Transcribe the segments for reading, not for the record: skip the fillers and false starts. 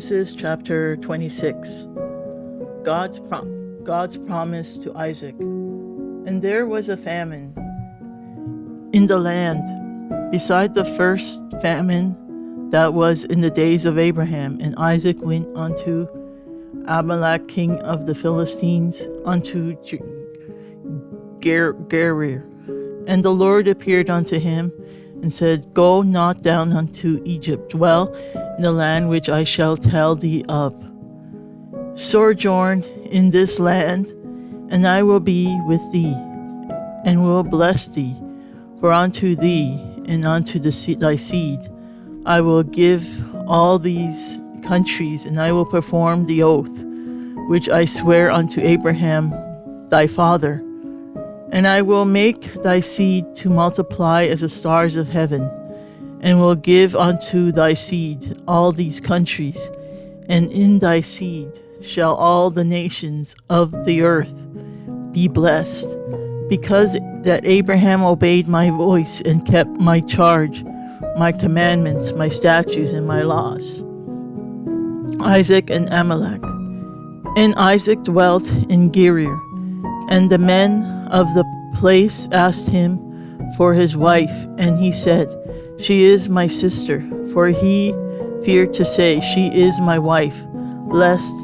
Genesis chapter 26. God's promise to Isaac. And there was a famine in the land, beside the first famine that was in the days of Abraham. And Isaac went unto Amalek, king of the Philistines, unto Gerar. And the Lord appeared unto him, and said, Go not down unto Egypt, dwell in the land which I shall tell thee of. Sojourn in this land, and I will be with thee, and will bless thee. For unto thee and unto thy seed I will give all these countries, and I will perform the oath which I swear unto Abraham thy father. And I will make thy seed to multiply as the stars of heaven, and will give unto thy seed all these countries, and in thy seed shall all the nations of the earth be blessed, because that Abraham obeyed my voice and kept my charge, my commandments, my statutes, and my laws. Isaac and Amalek. And Isaac dwelt in Gerar, and the men of the place asked him for his wife, and he said, She is my sister. For he feared to say, She is my wife, lest,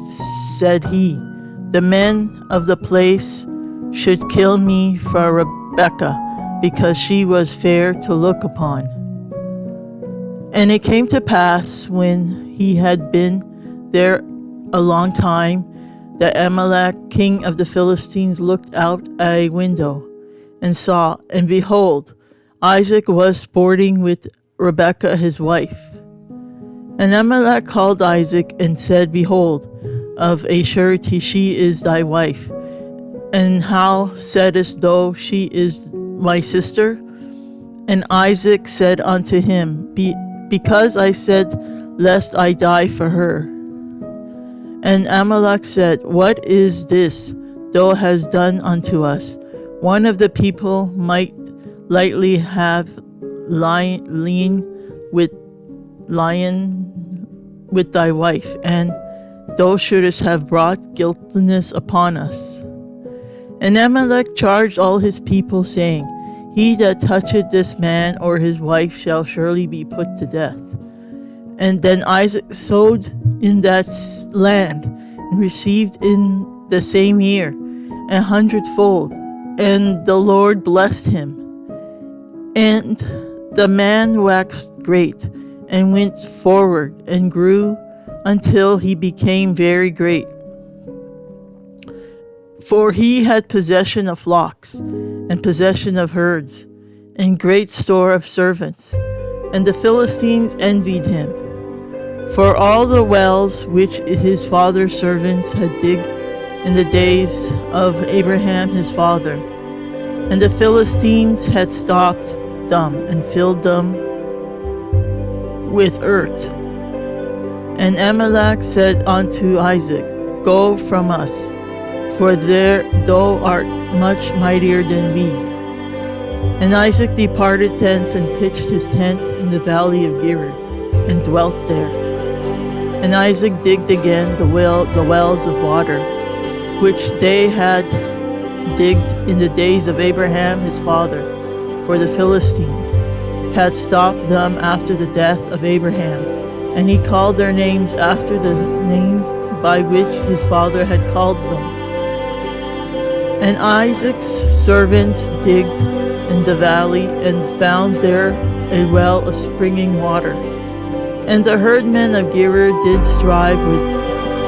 said he, the men of the place should kill me for Rebekah, because she was fair to look upon. And it came to pass, when he had been there a long time, that Amalek, king of the Philistines, looked out a window, and saw, and behold, Isaac was sporting with Rebekah his wife. And Amalek called Isaac, and said, Behold, of a surety she is thy wife. And how saidest thou, She is my sister? And Isaac said unto him, Because I said, Lest I die for her. And Amalek said, What is this thou hast done unto us? One of the people might lightly have lain with thy wife, and thou shouldest have brought guiltiness upon us. And Amalek charged all his people, saying, He that toucheth this man or his wife shall surely be put to death. And then Isaac sowed in that land, and received in the same year 100-fold. And the Lord blessed him. And the man waxed great, and went forward, and grew until he became very great. For he had possession of flocks, and possession of herds, and great store of servants. And the Philistines envied him for all the wells which his father's servants had digged in the days of Abraham his father. And the Philistines had stopped them, and filled them with earth. And Amalek said unto Isaac, Go from us, for thou art much mightier than we. And Isaac departed thence, and pitched his tent in the valley of Gerar, and dwelt there. And Isaac digged again the wells of water, which they had digged in the days of Abraham his father, for the Philistines had stopped them after the death of Abraham. And he called their names after the names by which his father had called them. And Isaac's servants digged in the valley, and found there a well of springing water. And the herdmen of Gerar did strive with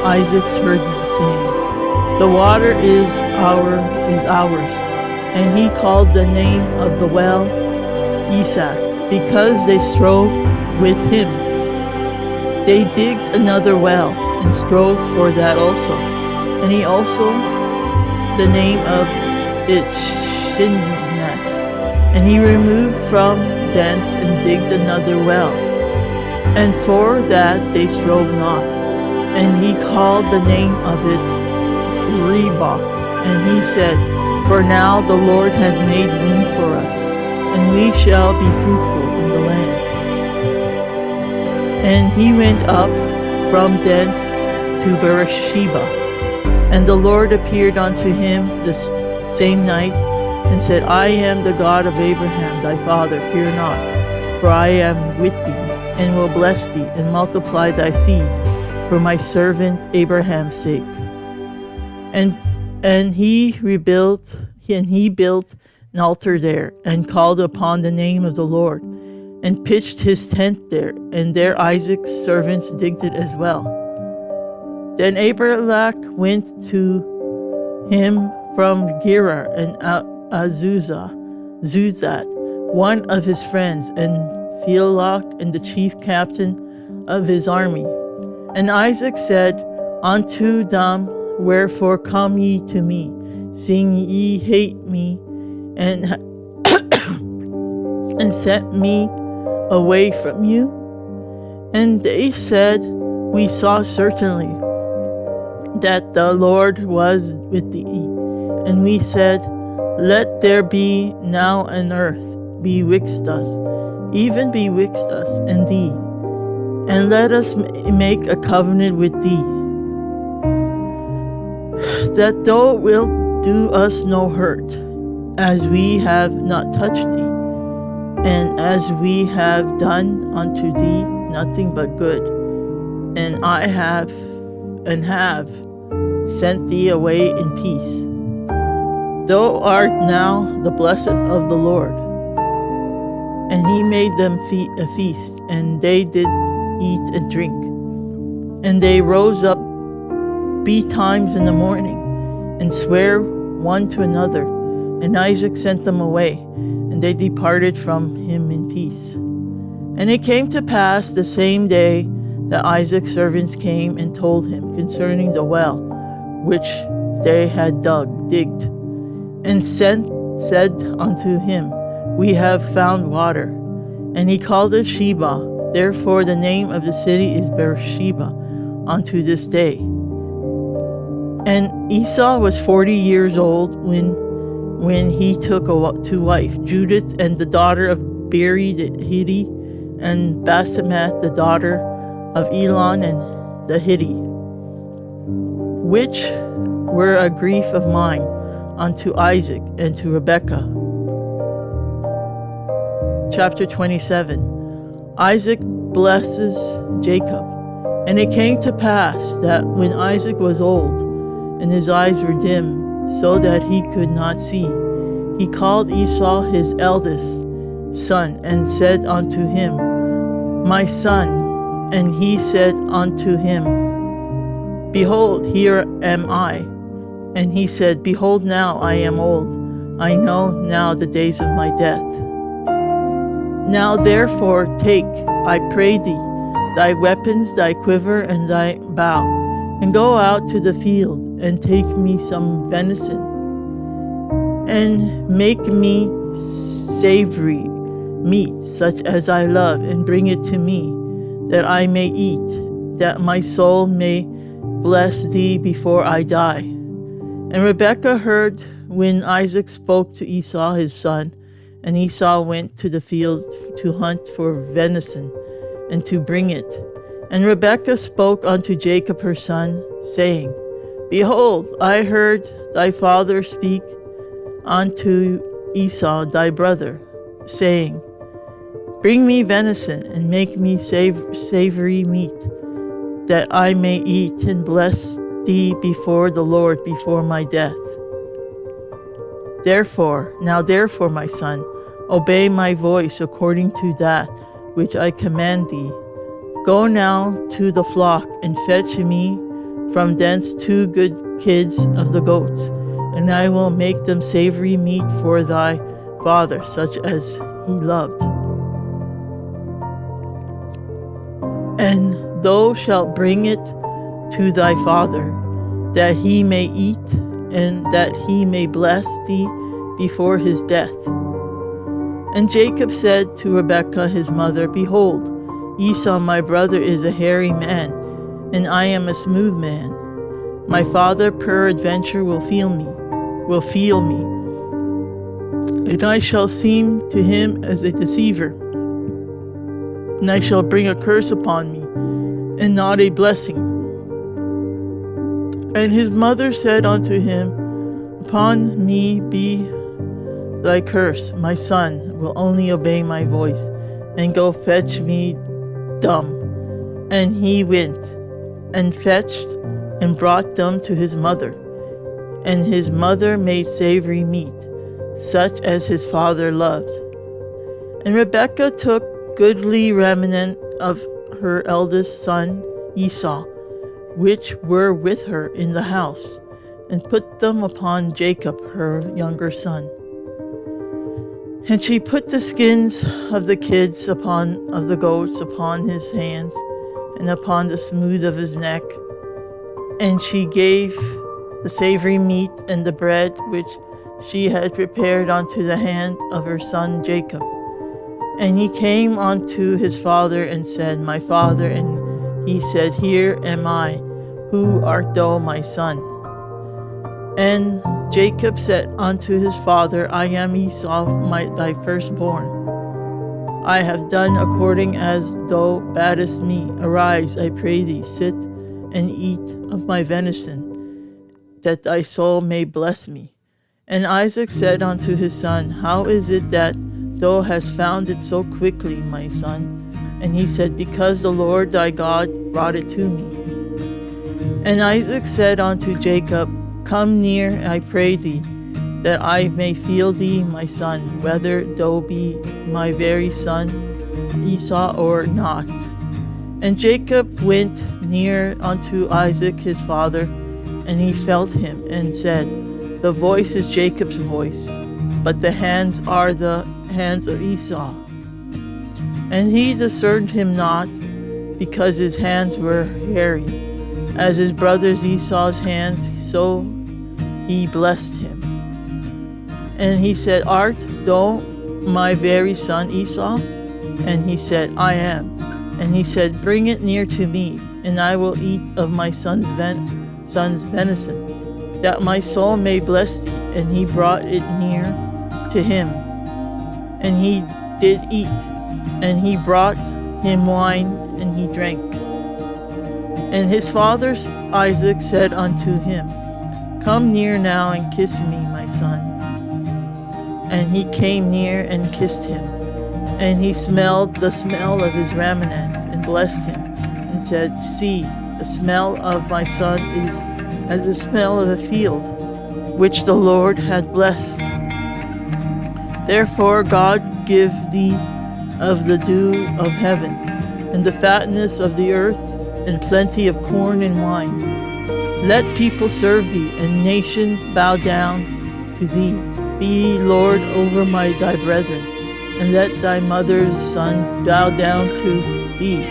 Isaac's herdmen, saying, The water is ours. And he called the name of the well Isaac, because they strove with him. They digged another well, and strove for that also. And he also the name of it Shinnah. And he removed from thence, and digged another well. And for that they strove not. And he called the name of it Ribah. And he said, For now the Lord hath made room for us, and we shall be fruitful in the land. And he went up from thence to Beersheba. And the Lord appeared unto him the same night, and said, I am the God of Abraham thy father, fear not, for I am with thee, and will bless thee, and multiply thy seed for my servant Abraham's sake. And he built an altar there, and called upon the name of the Lord, and pitched his tent there, and there Isaac's servants digged it as well. Then Abimelech went to him from Gerar and Zuzat, one of his friends, and Philok, and the chief captain of his army. And Isaac said unto them, Wherefore come ye to me, seeing ye hate me, and and sent me away from you? And they said, We saw certainly that the Lord was with thee. And we said, Let there be now an earth betwixt us, even betwixt us and thee, and let us make a covenant with thee, that thou wilt do us no hurt, as we have not touched thee, and as we have done unto thee nothing but good. And I have sent thee away in peace. Thou art now the blessed of the Lord. And he made them a feast, and they did eat and drink. And they rose up betimes in the morning, and sware one to another. And Isaac sent them away, and they departed from him in peace. And it came to pass the same day that Isaac's servants came and told him concerning the well which they had digged, and said unto him, We have found water. And he called it Sheba. Therefore the name of the city is Beersheba unto this day. And Esau was 40 years old when he took to wife Judith, and the daughter of Beeri the Hittite, and Basemath the daughter of Elon and the Hittite, which were a grief of mine unto Isaac and to Rebekah. Chapter 27. Isaac blesses Jacob. And it came to pass that when Isaac was old, and his eyes were dim, so that he could not see, he called Esau his eldest son, and said unto him, My son. And he said unto him, Behold, here am I. And he said, Behold, now I am old. I know now the days of my death. Now therefore take, I pray thee, thy weapons, thy quiver, and thy bow, and go out to the field, and take me some venison, and make me savory meat, such as I love, and bring it to me, that I may eat, that my soul may bless thee before I die. And Rebekah heard when Isaac spoke to Esau his son, and Esau went to the field to hunt for venison, and to bring it. And Rebekah spoke unto Jacob her son, saying, Behold, I heard thy father speak unto Esau thy brother, saying, Bring me venison, and make me savory meat, that I may eat and bless thee before the Lord before my death. Therefore, my son, obey my voice according to that which I command thee. Go now to the flock, and fetch me from thence 2 good kids of the goats, and I will make them savory meat for thy father, such as he loved. And thou shalt bring it to thy father, that he may eat, and that he may bless thee before his death. And Jacob said to Rebekah his mother, Behold, Esau my brother is a hairy man, and I am a smooth man. My father peradventure will feel me, and I shall seem to him as a deceiver, and I shall bring a curse upon me, and not a blessing. And his mother said unto him, Upon me be thy curse, my son will only obey my voice, and go fetch me dumb. And he went, and fetched, and brought them to his mother. And his mother made savory meat, such as his father loved. And Rebekah took goodly remnant of her eldest son Esau, which were with her in the house, and put them upon Jacob her younger son. And she put the skins of the kids of the goats upon his hands, and upon the smooth of his neck. And she gave the savory meat and the bread which she had prepared unto the hand of her son Jacob. And he came unto his father and said, My father. And he said, Here am I. Who art thou, my son? And Jacob said unto his father, I am Esau, thy firstborn. I have done according as thou badest me. Arise, I pray thee, sit and eat of my venison, that thy soul may bless me. And Isaac said unto his son, How is it that thou hast found it so quickly, my son? And he said, Because the Lord thy God brought it to me. And Isaac said unto Jacob, Come near, I pray thee, that I may feel thee, my son, whether thou be my very son Esau or not. And Jacob went near unto Isaac his father, and he felt him, and said, The voice is Jacob's voice, but the hands are the hands of Esau. And he discerned him not, because his hands were hairy, as his brother's Esau's hands, so he blessed him. And he said, Art thou my very son Esau? And he said, I am. And he said, Bring it near to me, and I will eat of my son's venison, that my soul may bless thee. And he brought it near to him, and he did eat. And he brought him wine, and he drank. And his father Isaac said unto him, Come near now and kiss me, my son. And he came near and kissed him. And he smelled the smell of his raiment, and blessed him, and said, See, the smell of my son is as the smell of a field, which the Lord had blessed. Therefore God give thee of the dew of heaven, and the fatness of the earth, and plenty of corn and wine. Let people serve thee, and nations bow down to thee. Be Lord over thy brethren, and let thy mother's sons bow down to thee.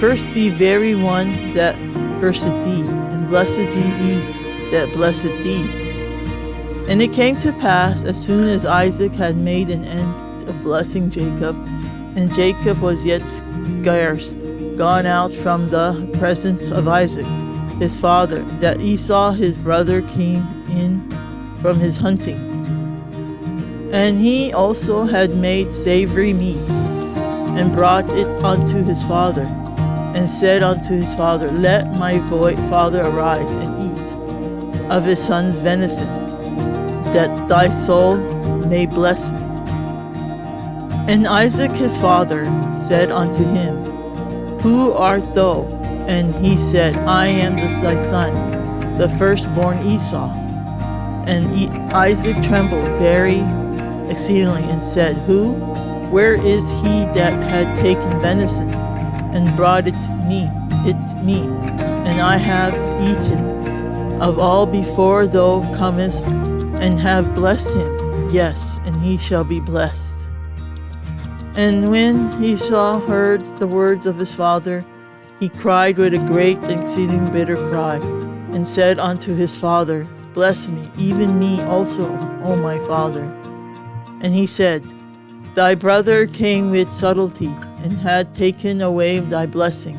Cursed be very one that curseth thee, and blessed be he that blesseth thee. And it came to pass, as soon as Isaac had made an end of blessing Jacob, and Jacob was yet scarce gone out from the presence of Isaac his father, that Esau his brother came in from his hunting. And he also had made savory meat, and brought it unto his father, and said unto his father, Let my father arise and eat of his son's venison, that thy soul may bless me. And Isaac his father said unto him, Who art thou? And he said, I am thy son, the firstborn Esau. And Isaac trembled very exceedingly, and said, Who? Where is he that had taken venison, and brought it me? And I have eaten of all before thou comest, and have blessed him. Yes, and he shall be blessed. And when Esau heard the words of his father, he cried with a great and exceeding bitter cry, and said unto his father, Bless me, even me also, O my father. And he said, Thy brother came with subtilty, and had taken away thy blessing.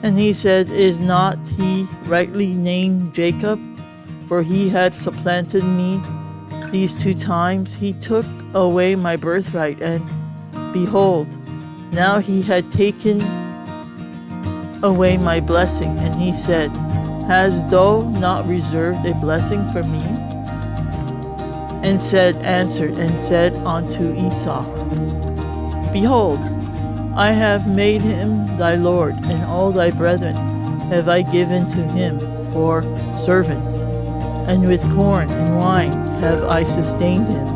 And he said, Is not he rightly named Jacob? For he had supplanted me these 2 times. He took away my birthright, and behold, now he had taken away my blessing? And he said, Hast thou not reserved a blessing for me? And answered and said unto Esau, Behold, I have made him thy lord, and all thy brethren have I given to him for servants, and with corn and wine have I sustained him.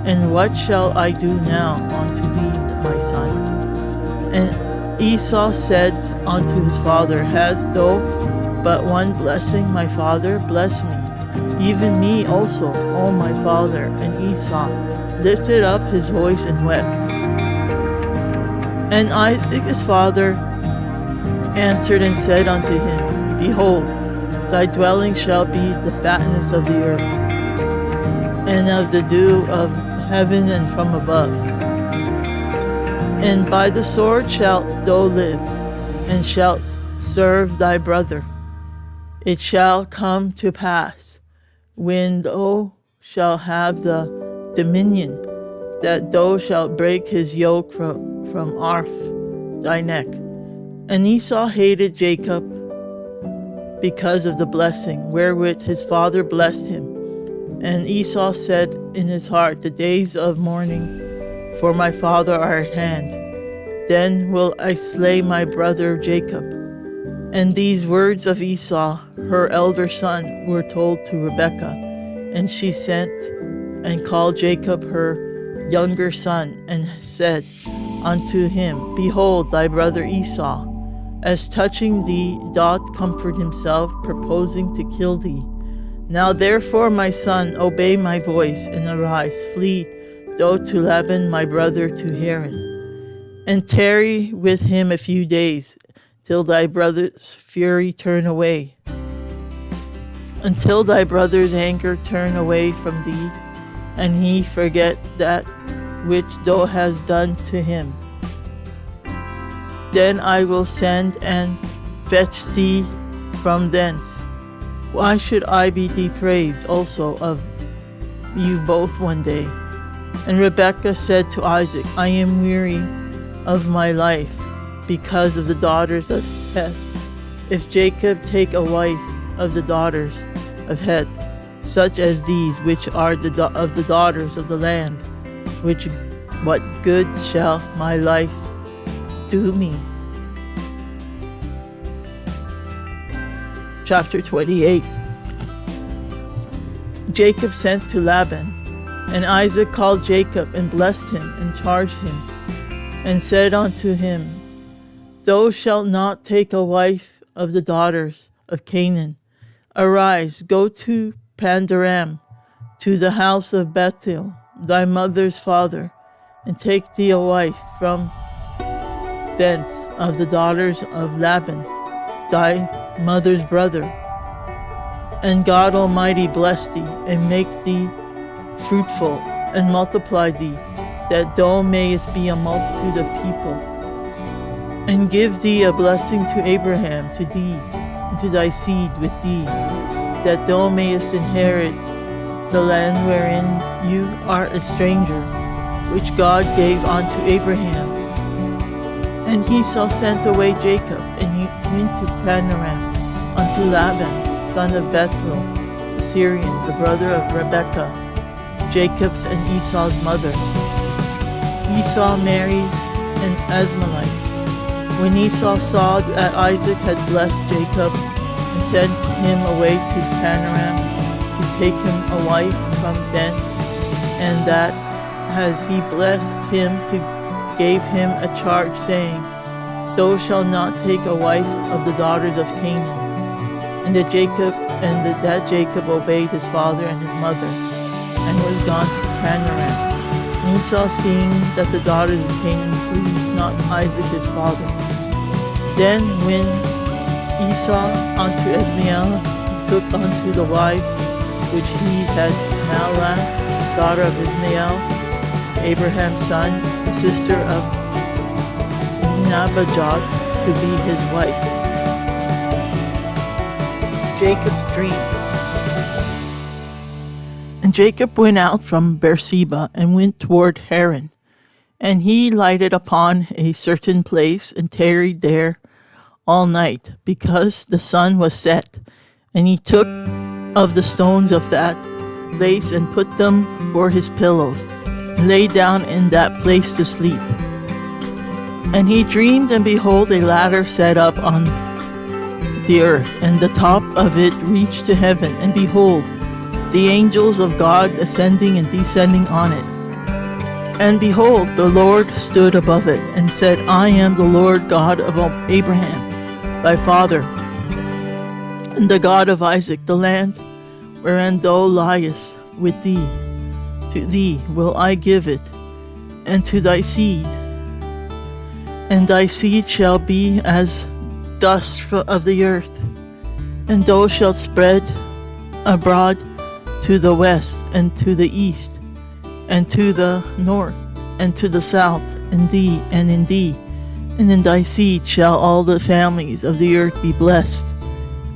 And what shall I do now unto thee, my son? And Esau said unto his father, Hast thou but one blessing, my father? Bless me, even me also, O my father. And Esau lifted up his voice and wept. And Isaac his father answered and said unto him, Behold, thy dwelling shall be the fatness of the earth, and of the dew of heaven and from above. And by the sword shalt thou live, and shalt serve thy brother. It shall come to pass, when thou shalt have the dominion, that thou shalt break his yoke from off thy neck. And Esau hated Jacob because of the blessing wherewith his father blessed him. And Esau said in his heart, The days of mourning for my father are at hand. Then will I slay my brother Jacob. And these words of Esau, her elder son, were told to Rebekah. And she sent and called Jacob her younger son, and said unto him, Behold, thy brother Esau, as touching thee, doth comfort himself, purposing to kill thee. Now therefore, my son, obey my voice, and arise, flee thou to Laban my brother to Haran, and tarry with him a few days, till thy brother's fury turn away, until thy brother's anger turn away from thee, and he forget that which thou hast done to him. Then I will send and fetch thee from thence. Why should I be depraved also of you both one day? And Rebekah said to Isaac, I am weary of my life because of the daughters of Heth. If Jacob take a wife of the daughters of Heth, such as these which are of the daughters of the land, what good shall my life do me? Chapter 28. Jacob sent to Laban, and Isaac called Jacob and blessed him and charged him, and said unto him, Thou shalt not take a wife of the daughters of Canaan. Arise, go to Pandaram, to the house of Bethuel, thy mother's father, and take thee a wife from thence of the daughters of Laban, thy mother's brother. And God Almighty bless thee, and make thee fruitful, and multiply thee, that thou mayest be a multitude of people, and give thee a blessing to Abraham, to thee, and to thy seed with thee, that thou mayest inherit the land wherein you are a stranger, which God gave unto Abraham. And Esau sent away Jacob, and he went to Panaram, unto Laban, son of Bethuel, the Syrian, the brother of Rebekah, Jacob's and Esau's mother. Esau marries an Asmalite. When Esau saw that Isaac had blessed Jacob, and sent him away to Panaram to take him a wife from thence, and that as he blessed him, gave him a charge, saying, Thou shalt not take a wife of the daughters of Canaan. And that Jacob obeyed his father and his mother, and was gone to Panaram. And Esau, seeing that the daughters of Canaan pleased not Isaac his father, then went Esau unto Esmael, took unto the wives which he had Mahlah, daughter of Ismael, Abraham's son, the sister of Nabajot, to be his wife. Jacob's dream. And Jacob went out from Beersheba and went toward Haran. And he lighted upon a certain place and tarried there all night, because the sun was set. And he took of the stones of that place and put them for his pillows, and lay down in that place to sleep. And he dreamed, and behold, a ladder set up on the earth, and the top of it reached to heaven, and behold, the angels of God ascending and descending on it. And behold, the Lord stood above it, and said, I am the Lord God of Abraham, thy father, and the God of Isaac. The land wherein thou liest with thee, to thee will I give it, and to thy seed. And thy seed shall be as dust of the earth, and thou shalt spread abroad to the west, and to the east, and to the north, and to the south. In thee, and in thy seed shall all the families of the earth be blessed.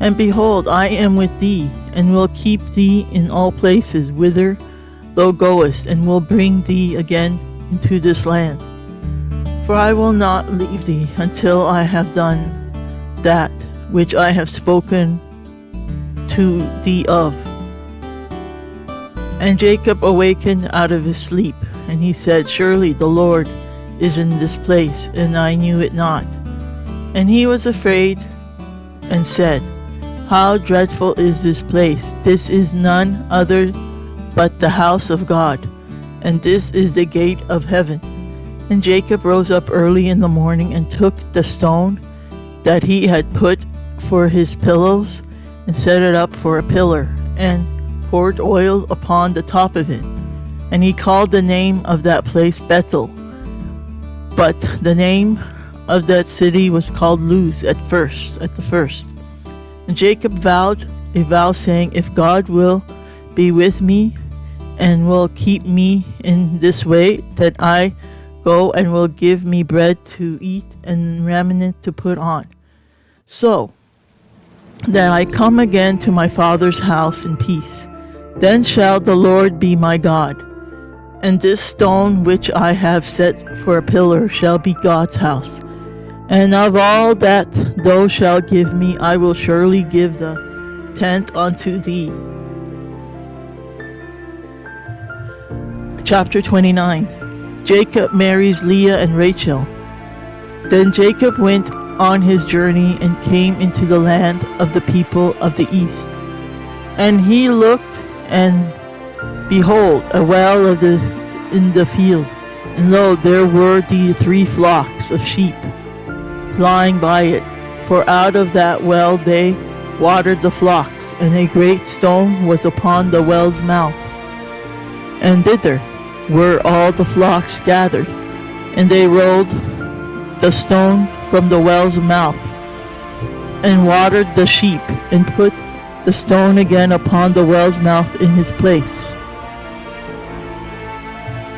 And behold, I am with thee, and will keep thee in all places whither thou goest, and will bring thee again into this land. For I will not leave thee until I have done that which I have spoken to thee of. And Jacob awakened out of his sleep, and he said, Surely the Lord is in this place, and I knew it not. And he was afraid, and said, How dreadful is this place! This is none other but the house of God, and this is the gate of heaven. And Jacob rose up early in the morning, and took the stone that he had put for his pillows, and set it up for a pillar, and poured oil upon the top of it. And he called the name of that place Bethel. But the name of that city was called Luz at the first. And Jacob vowed a vow, saying, If God will be with me, and will keep me in this way, that I go, and will give me bread to eat, and raiment to put on, so that I come again to my father's house in peace, then shall the Lord be my God. And this stone which I have set for a pillar shall be God's house. And of all that thou shalt give me, I will surely give the tenth unto thee. Chapter 29. Jacob marries Leah and Rachel. Then Jacob went on his journey, and came into the land of the people of the east. And he looked, and behold, a well in the field, and lo, there were the 3 flocks of sheep lying by it. For out of that well they watered the flocks, and a great stone was upon the well's mouth. And thither were all the flocks gathered, and they rolled the stone from the well's mouth, and watered the sheep, and put the stone again upon the well's mouth in his place.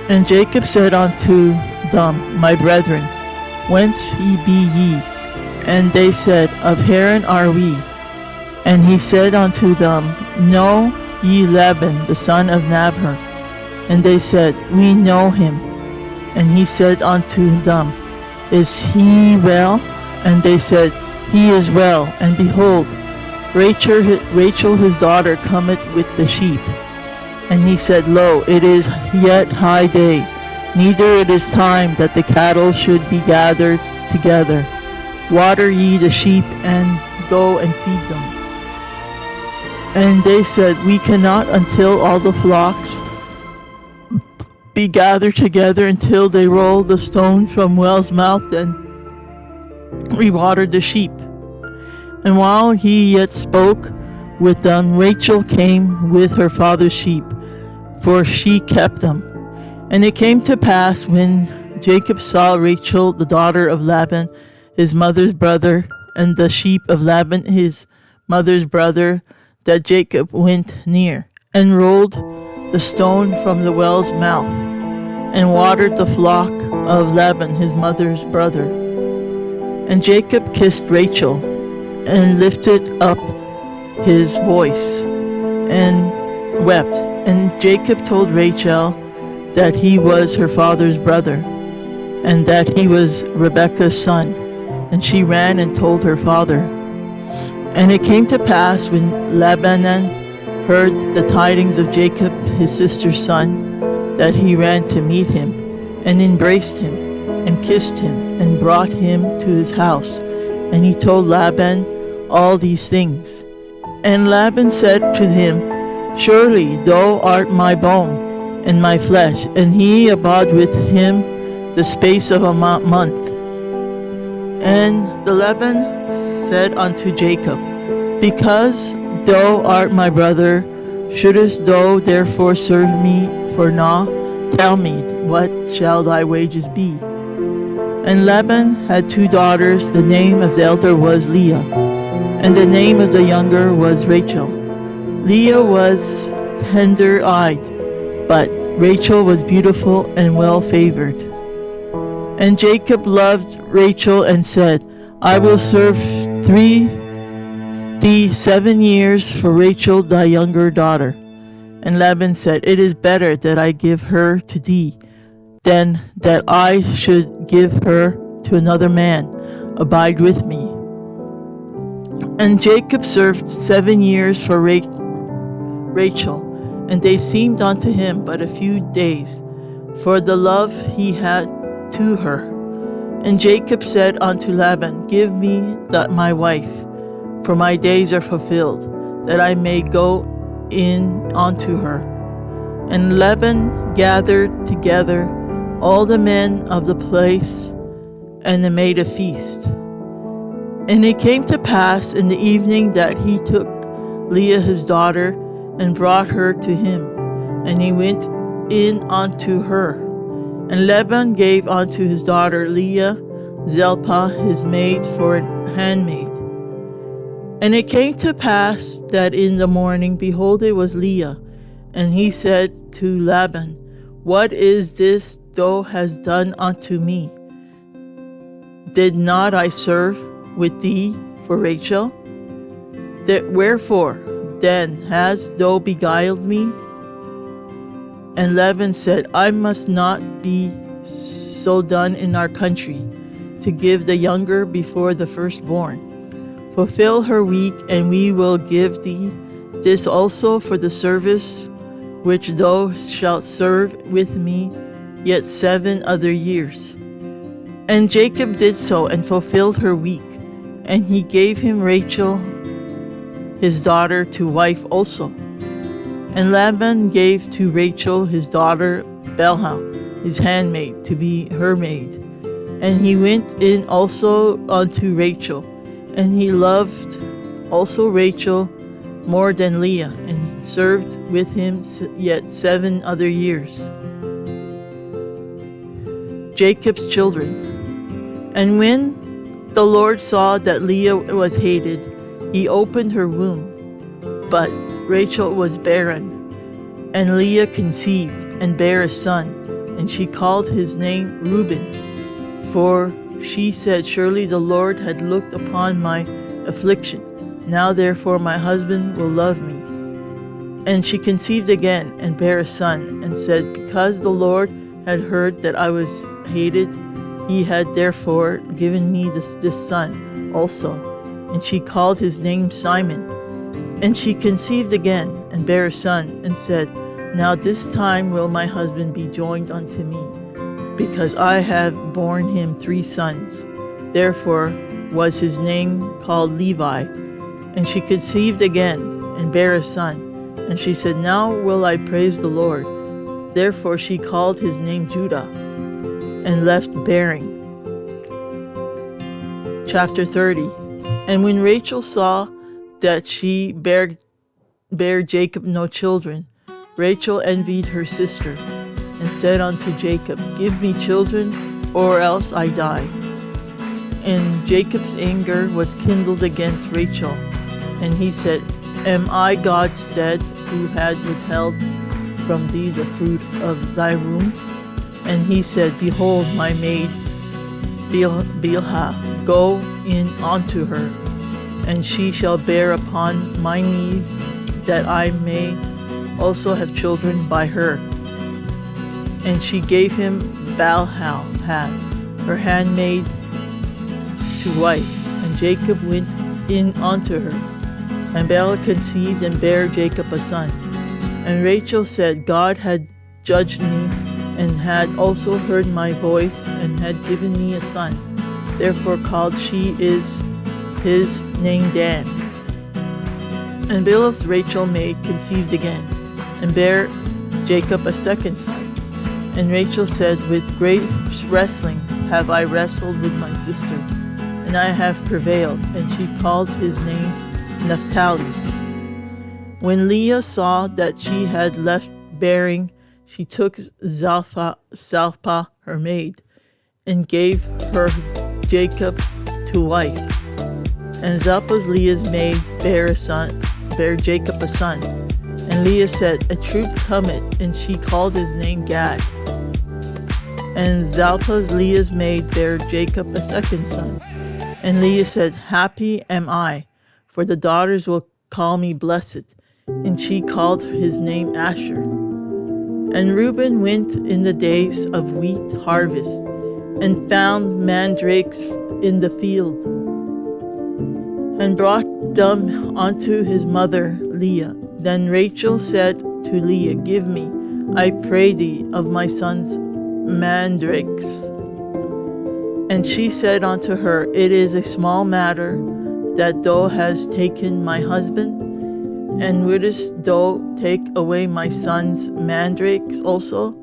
And Jacob said unto them, My brethren, whence be ye? And they said, Of Haran are we. And he said unto them, Know ye Laban the son of Nahor? And they said, We know him. And he said unto them, Is he well? And they said, He is well. And behold, Rachel his daughter cometh with the sheep. And he said, Lo, it is yet high day, neither it is time that the cattle should be gathered together. Water ye the sheep, and go and feed them. And they said, We cannot until all the flocks be gathered together, until they roll the stone from well's mouth, and rewatered the sheep. And while he yet spoke with them, Rachel came with her father's sheep, for she kept them. And it came to pass, when Jacob saw Rachel the daughter of Laban his mother's brother, and the sheep of Laban his mother's brother, that Jacob went near, and rolled the stone from the well's mouth, and watered the flock of Laban his mother's brother. And Jacob kissed Rachel, and lifted up his voice, and wept. And Jacob told Rachel that he was her father's brother, and that he was Rebekah's son. And she ran and told her father. And it came to pass, when Laban heard the tidings of Jacob his sister's son, that he ran to meet him, and embraced him, and kissed him, and brought him to his house. And he told Laban all these things. And Laban said to him, Surely thou art my bone and my flesh. And he abode with him the space of a month. And the Laban said unto Jacob, Because thou art my brother, shouldest thou therefore serve me for naught? Tell me, what shall thy wages be? And Laban had 2 daughters. The name of the elder was Leah, and the name of the younger was Rachel. Leah was tender-eyed, but Rachel was beautiful and well-favored. And Jacob loved Rachel and said, I will serve thee 7 years for Rachel thy younger daughter. And Laban said, It is better that I give her to thee, than that I should give her to another man. Abide with me. And Jacob served 7 years for Rachel, and they seemed unto him but a few days, for the love he had to her. And Jacob said unto Laban, Give me my wife, for my days are fulfilled, that I may go in unto her. And Laban gathered together all the men of the place, and they made a feast. And it came to pass in the evening that he took Leah his daughter, and brought her to him, and he went in unto her. And Laban gave unto his daughter Leah Zilpah his maid for an handmaid. And it came to pass that in the morning, behold, it was Leah. And he said to Laban, What is this thou hast done unto me? Did not I serve with thee for Rachel? Wherefore then hast thou beguiled me? And Laban said, I must not be so done in our country, to give the younger before the firstborn. Fulfill her week, and we will give thee this also for the service which thou shalt serve with me yet 7 other years. And Jacob did so, and fulfilled her week, and he gave him Rachel his daughter to wife also. And Laban gave to Rachel his daughter Bilhah his handmaid to be her maid. And he went in also unto Rachel, and he loved also Rachel more than Leah, and served with him yet 7 other years. Jacob's children. And when the Lord saw that Leah was hated, he opened her womb, but Rachel was barren. And Leah conceived and bare a son, and she called his name Reuben, for she said, Surely the Lord had looked upon my affliction. Now therefore my husband will love me. And she conceived again, and bare a son, and said, Because the Lord had heard that I was hated, he had therefore given me this son also. And she called his name Simon. And she conceived again, and bare a son, and said, Now this time will my husband be joined unto me, because I have borne him 3 sons. Therefore was his name called Levi. And she conceived again, and bare a son. And she said, Now will I praise the Lord. Therefore she called his name Judah, and left bearing. Chapter 30. And when Rachel saw that she bare Jacob no children, Rachel envied her sister, and said unto Jacob, Give me children, or else I die. And Jacob's anger was kindled against Rachel, and he said, Am I God's stead, who had withheld from thee the fruit of thy womb? And he said, Behold, my maid Bilhah, go in unto her, and she shall bear upon my knees, that I may also have children by her. And she gave him Bilhah, her handmaid, to wife, and Jacob went in unto her. And Bilhah conceived and bare Jacob a son. And Rachel said, God had judged me, and had also heard my voice, and had given me a son. Therefore called she his name Dan. And Bilhah's Rachel maid conceived again, and bare Jacob a second son. And Rachel said, with great wrestling have I wrestled with my sister, and I have prevailed. And she called his name Naphtali. When Leah saw that she had left bearing, she took Zilpah her maid, and gave her Jacob to wife. And Zilpah Leah's maid bare Jacob a son. And Leah said, a troop cometh, and she called his name Gad. And Zilpah Leah's maid bare Jacob a second son. And Leah said, happy am I, for the daughters will call me blessed. And she called his name Asher. And Reuben went in the days of wheat harvest, and found mandrakes in the field, and brought them unto his mother Leah. Then Rachel said to Leah, give me, I pray thee, of my son's mandrakes. And she said unto her, it is a small matter that thou hast taken my husband, and wouldest thou take away my son's mandrakes also?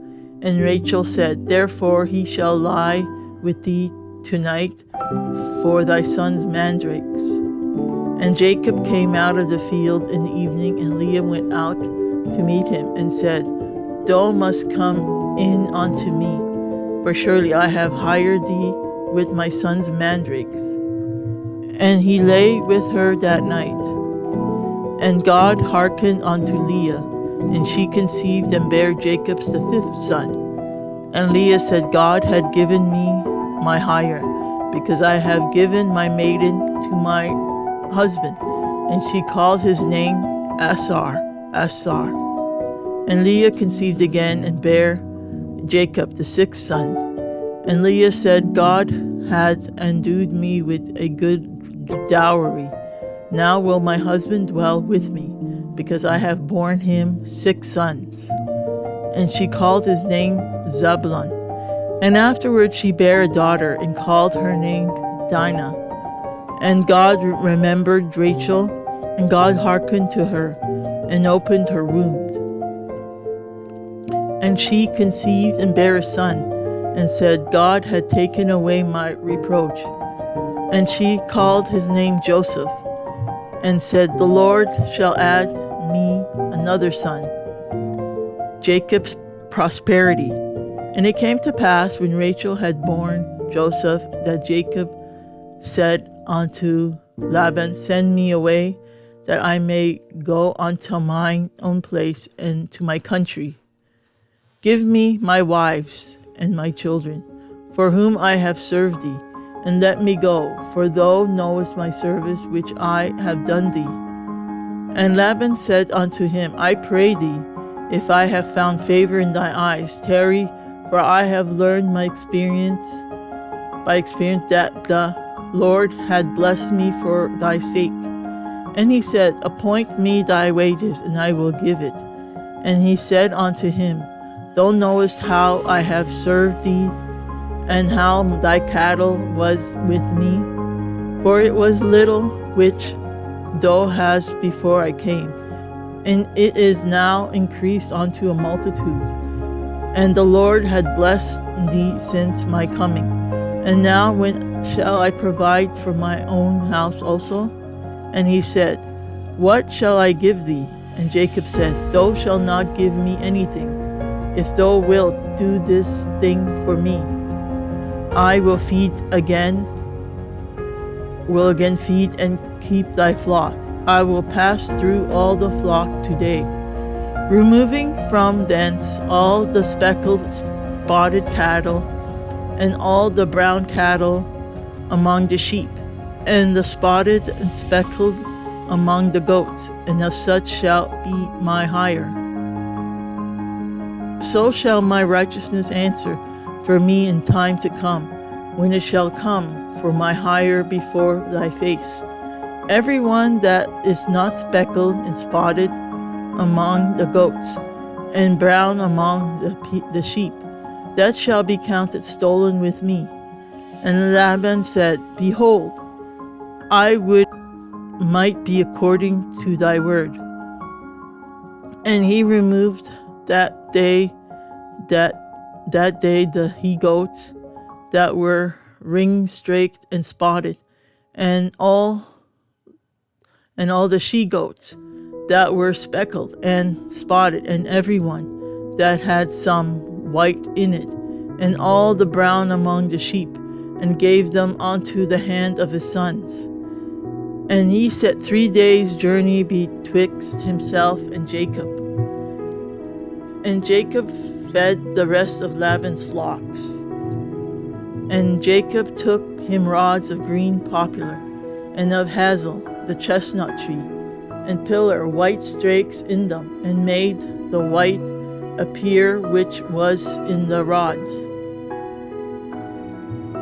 And Rachel said, therefore he shall lie with thee tonight for thy son's mandrakes. And Jacob came out of the field in the evening, and Leah went out to meet him, and said, thou must come in unto me, for surely I have hired thee with my son's mandrakes. And he lay with her that night. And God hearkened unto Leah, and she conceived and bare Jacob the fifth son. And Leah said, God had given me my hire, because I have given my maiden to my husband. And she called his name Asar. And Leah conceived again, and bare Jacob the sixth son. And Leah said, God had endued me with a good dowry. Now will my husband dwell with me, because I have borne him 6 sons. And she called his name Zebulun. And afterward she bare a daughter, and called her name Dinah. And God remembered Rachel, and God hearkened to her, and opened her womb. And she conceived and bare a son, and said, God had taken away my reproach. And she called his name Joseph, and said, the Lord shall add me another son. Jacob's prosperity. And it came to pass, when Rachel had borne Joseph, that Jacob said unto Laban, send me away, that I may go unto mine own place, and to my country. Give me my wives and my children, for whom I have served thee, and let me go, for thou knowest my service which I have done thee. And Laban said unto him, I pray thee, if I have found favor in thy eyes, tarry, for I have learned by experience that the Lord had blessed me for thy sake. And he said, appoint me thy wages, and I will give it. And he said unto him, thou knowest how I have served thee, and how thy cattle was with me, for it was little which thou hast before I came, and it is now increased unto a multitude. And the Lord had blessed thee since my coming. And now when shall I provide for my own house also? And he said, what shall I give thee? And Jacob said, thou shalt not give me anything. If thou wilt do this thing for me, I will again feed and keep thy flock. I will pass through all the flock today, removing from thence all the speckled, spotted cattle, and all the brown cattle among the sheep, and the spotted and speckled among the goats, and of such shall be my hire. So shall my righteousness answer for me in time to come, when it shall come for my hire before thy face. Every one that is not speckled and spotted among the goats, and brown among the sheep, that shall be counted stolen with me. And Laban said, Behold, I would might be according to thy word. And he removed that day the he-goats that were ring-straked and spotted, and all the she-goats that were speckled and spotted, and every one that had some white in it, and all the brown among the sheep, and gave them unto the hand of his sons. And he set 3 days' journey betwixt himself and Jacob. And Jacob fed the rest of Laban's flocks. And Jacob took him rods of green poplar, and of hazel, the chestnut tree, and pillar white strakes in them, and made the white appear which was in the rods.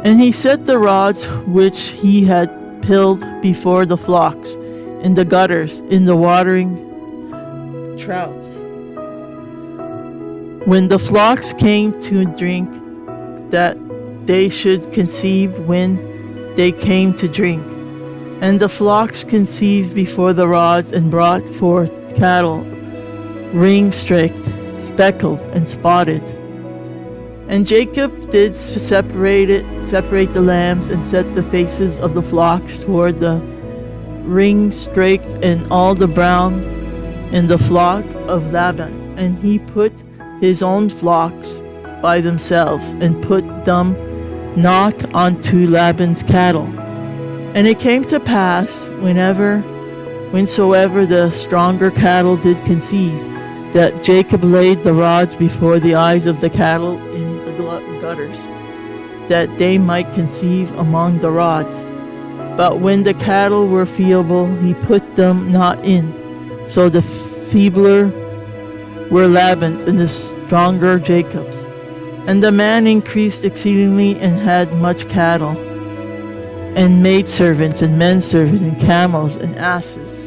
And he set the rods which he had pilled before the flocks, in the gutters, in the watering troughs. When the flocks came to drink, that they should conceive when they came to drink. And the flocks conceived before the rods, and brought forth cattle, ring-straked, speckled, and spotted. And Jacob did separate the lambs, and set the faces of the flocks toward the ring-straked, and all the brown in the flock of Laban. And he put his own flocks by themselves, and put them not unto Laban's cattle. And it came to pass, whensoever the stronger cattle did conceive, that Jacob laid the rods before the eyes of the cattle in the gutters, that they might conceive among the rods. But when the cattle were feeble, he put them not in. So the feebler were Laban's, and the stronger Jacob's. And the man increased exceedingly, and had much cattle, and maidservants, and menservants, and camels, and asses.